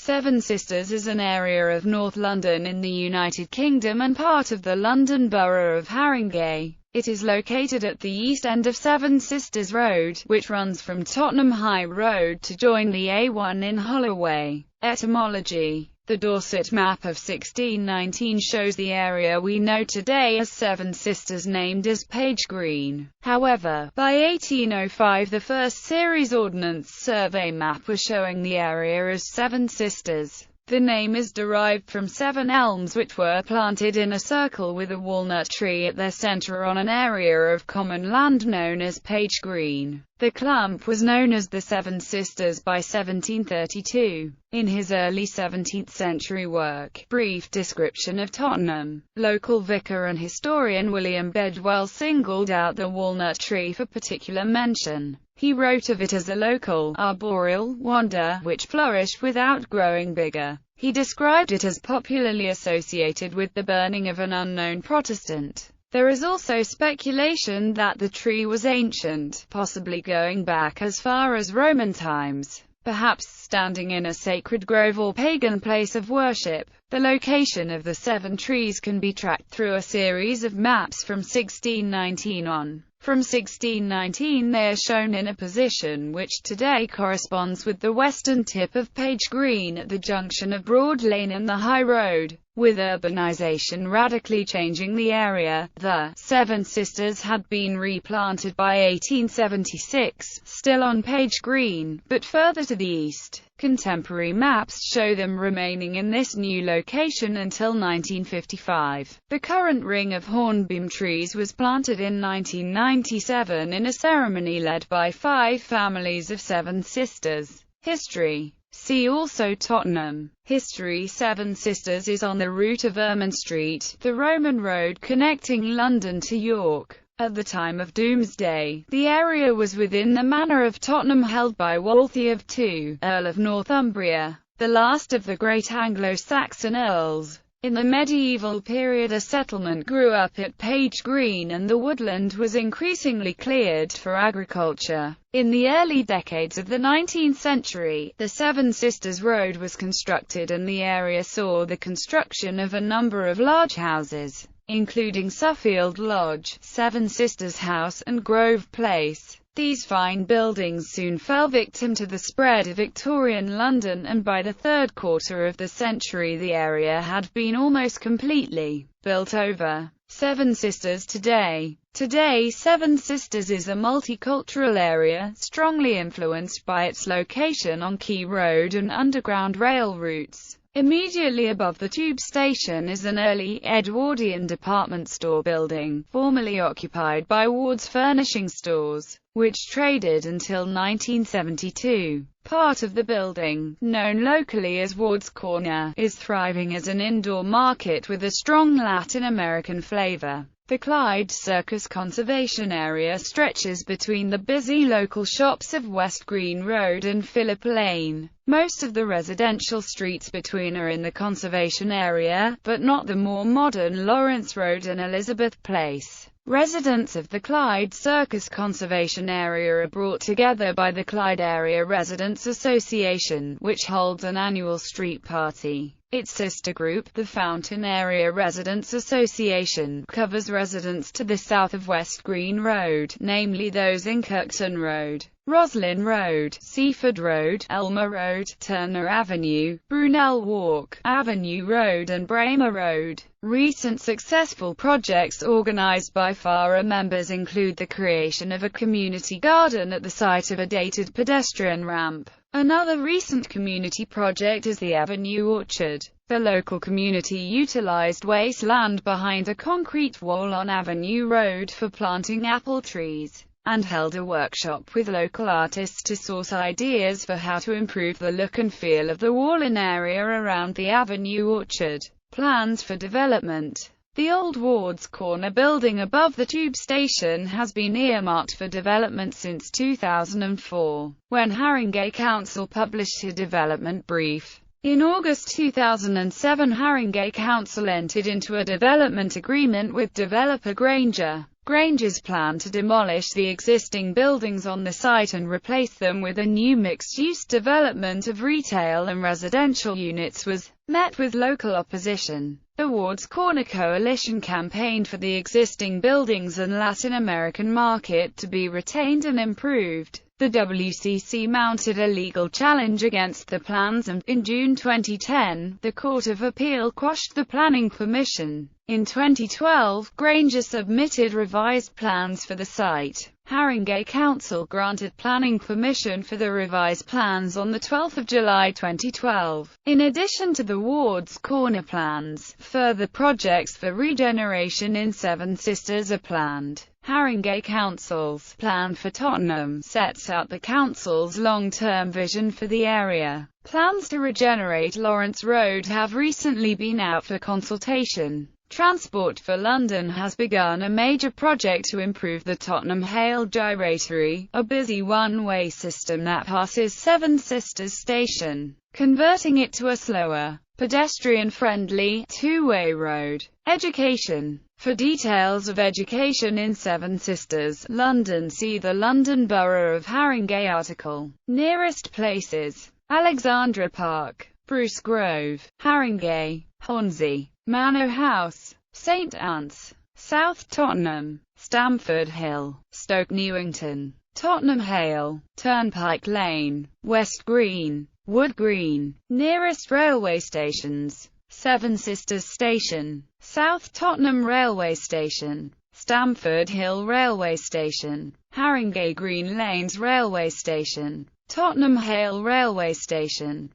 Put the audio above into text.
Seven Sisters is an area of North London in the United Kingdom and part of the London Borough of Haringey. It is located at the east end of Seven Sisters Road, which runs from Tottenham High Road to join the A1 in Holloway. Etymology. The Dorset map of 1619 shows the area we know today as Seven Sisters named as Page Green. However, by 1805 the first series Ordnance Survey map was showing the area as Seven Sisters. The name is derived from 7 elms which were planted in a circle with a walnut tree at their centre on an area of common land known as Page Green. The clump was known as the Seven Sisters by 1732. In his early 17th century work, Brief Description of Tottenham, local vicar and historian William Bedwell singled out the walnut tree for particular mention. He wrote of it as a local, arboreal wonder, which flourished without growing bigger. He described it as popularly associated with the burning of an unknown Protestant. There is also speculation that the tree was ancient, possibly going back as far as Roman times, perhaps standing in a sacred grove or pagan place of worship. The location of the 7 trees can be tracked through a series of maps from 1619 on. From 1619 they are shown in a position which today corresponds with the western tip of Page Green at the junction of Broad Lane and the High Road. With urbanisation radically changing the area, the Seven Sisters had been replanted by 1876, still on Page Green, but further to the east. Contemporary maps show them remaining in this new location until 1955. The current ring of hornbeam trees was planted in 1997 in a ceremony led by 5 families of Seven Sisters. History. See also Tottenham. History. Seven Sisters is on the route of Ermine Street, the Roman road connecting London to York. At the time of Doomsday, the area was within the manor of Tottenham held by Waltheof II, Earl of Northumbria, the last of the great Anglo-Saxon earls. In the medieval period a settlement grew up at Page Green and the woodland was increasingly cleared for agriculture. In the early decades of the 19th century, the Seven Sisters Road was constructed and the area saw the construction of a number of large houses, including Suffield Lodge, Seven Sisters House and Grove Place. These fine buildings soon fell victim to the spread of Victorian London, and by the third quarter of the century the area had been almost completely built over. Seven Sisters today. Today Seven Sisters is a multicultural area, strongly influenced by its location on Key Road and underground rail routes. Immediately above the tube station is an early Edwardian department store building, formerly occupied by Ward's Furnishing Stores, which traded until 1972. Part of the building, known locally as Ward's Corner, is thriving as an indoor market with a strong Latin American flavor. The Clyde Circus Conservation Area stretches between the busy local shops of West Green Road and Phillip Lane. Most of the residential streets between are in the conservation area, but not the more modern Lawrence Road and Elizabeth Place. Residents of the Clyde Circus Conservation Area are brought together by the Clyde Area Residents Association, which holds an annual street party. Its sister group, the Fountain Area Residents Association, covers residents to the south of West Green Road, namely those in Kirkton Road, Roslyn Road, Seaford Road, Elmer Road, Turner Avenue, Brunel Walk, Avenue Road and Bramer Road. Recent successful projects organised by FARA members include the creation of a community garden at the site of a dated pedestrian ramp. Another recent community project is the Avenue Orchard. The local community utilised wasteland behind a concrete wall on Avenue Road for planting apple trees, and held a workshop with local artists to source ideas for how to improve the look and feel of the wall-in area around the Avenue Orchard. Plans for development. The old Ward's Corner building above the tube station has been earmarked for development since 2004, when Haringey Council published a development brief. In August 2007 Haringey Council entered into a development agreement with developer Granger. Granger's plan to demolish the existing buildings on the site and replace them with a new mixed-use development of retail and residential units was met with local opposition. The Ward's Corner Coalition campaigned for the existing buildings and Latin American market to be retained and improved. The WCC mounted a legal challenge against the plans and, in June 2010, the Court of Appeal quashed the planning permission. In 2012, Granger submitted revised plans for the site. Haringey Council granted planning permission for the revised plans on 12 July 2012. In addition to the Ward's Corner plans, further projects for regeneration in Seven Sisters are planned. Haringey Council's plan for Tottenham sets out the council's long-term vision for the area. Plans to regenerate Lawrence Road have recently been out for consultation. Transport for London has begun a major project to improve the Tottenham Hale Gyratory, a busy one-way system that passes Seven Sisters Station, converting it to a slower, pedestrian-friendly, two-way road. Education. For details of education in Seven Sisters, London, see the London Borough of Haringey article. Nearest places: Alexandra Park, Bruce Grove, Haringey, Hornsey, Manor House, St Anne's, South Tottenham, Stamford Hill, Stoke Newington, Tottenham Hale, Turnpike Lane, West Green, Wood Green. Nearest railway stations: Seven Sisters Station, South Tottenham Railway Station, Stamford Hill Railway Station, Haringey Green Lanes Railway Station, Tottenham Hale Railway Station.